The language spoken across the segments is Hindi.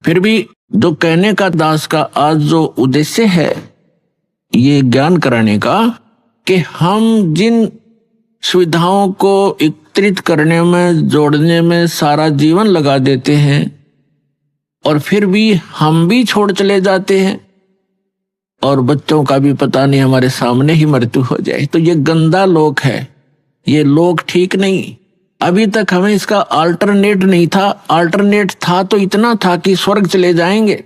फिर भी जो कहने का दास का आज जो उद्देश्य है ये ज्ञान कराने का, कि हम जिन सुविधाओं को एकत्रित करने में, जोड़ने में सारा जीवन लगा देते हैं और फिर भी हम भी छोड़ चले जाते हैं और बच्चों का भी पता नहीं हमारे सामने ही मृत्यु हो जाए, तो ये गंदा लोक है, ये लोक ठीक नहीं। अभी तक हमें इसका अल्टरनेट नहीं था। अल्टरनेट था तो इतना था कि स्वर्ग चले जाएंगे,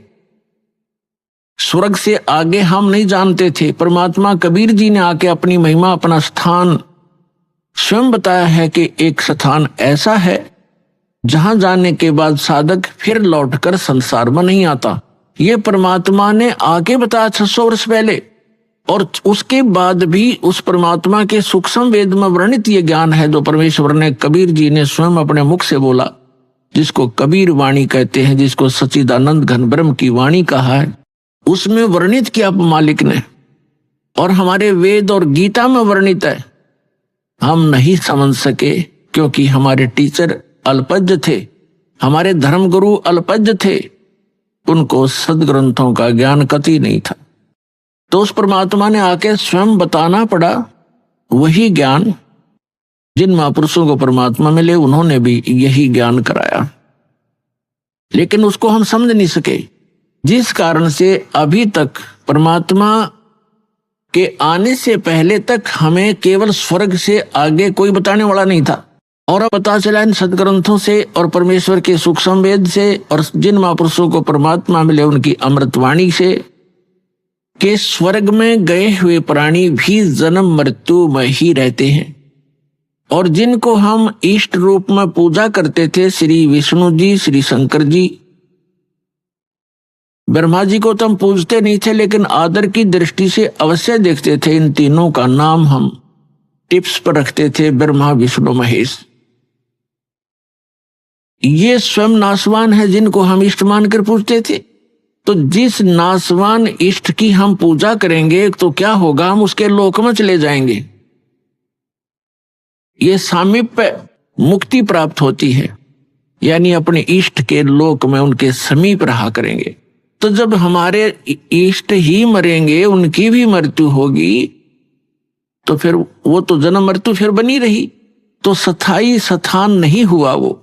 स्वर्ग से आगे हम नहीं जानते थे। परमात्मा कबीर जी ने आके अपनी महिमा, अपना स्थान स्वयं बताया है कि एक स्थान ऐसा है जहां जाने के बाद साधक फिर लौटकर संसार में नहीं आता। ये परमात्मा ने आके बताया 600 वर्ष पहले, और उसके बाद भी उस परमात्मा के सूक्ष्म वेद में वर्णित ये ज्ञान है जो परमेश्वर ने, कबीर जी ने स्वयं अपने मुख से बोला, जिसको कबीर वाणी कहते हैं, जिसको सच्चिदानंद घन ब्रह्म की वाणी कहा है, उसमें वर्णित किया मालिक ने, और हमारे वेद और गीता में वर्णित है। हम नहीं समझ सके क्योंकि हमारे टीचर अल्पज्ञ थे, हमारे धर्मगुरु अल्पज्ञ थे, उनको सदग्रंथों का ज्ञान कतई नहीं था। तो उस परमात्मा ने आके स्वयं बताना पड़ा वही ज्ञान। जिन महापुरुषों को परमात्मा मिले उन्होंने भी यही ज्ञान कराया, लेकिन उसको हम समझ नहीं सके, जिस कारण से अभी तक परमात्मा के आने से पहले तक हमें केवल स्वर्ग से आगे कोई बताने वाला नहीं था। और अब पता चला इन सदग्रंथों से और परमेश्वर के सूक्ष्म वेद से और जिन महापुरुषों को परमात्मा मिले उनकी अमृतवाणी से, कि स्वर्ग में गए हुए प्राणी भी जन्म मृत्यु में ही रहते हैं। और जिनको हम इष्ट रूप में पूजा करते थे, श्री विष्णु जी, श्री शंकर जी, ब्रह्मा जी को तो हम पूजते नहीं थे, लेकिन आदर की दृष्टि से अवश्य देखते थे। इन तीनों का नाम हम टिप्स पर रखते थे, ब्रह्मा विष्णु महेश। ये स्वयं नासवान है जिनको हम इष्ट मानकर पूजते थे। तो जिस नासवान इष्ट की हम पूजा करेंगे तो क्या होगा, हम उसके लोक में चले जाएंगे। ये सामीप्य मुक्ति प्राप्त होती है, यानी अपने इष्ट के लोक में उनके समीप रहा करेंगे। तो जब हमारे इष्ट ही मरेंगे, उनकी भी मृत्यु होगी, तो फिर वो तो जन्म मृत्यु फिर बनी रही, तो स्थायी स्थान नहीं हुआ वो।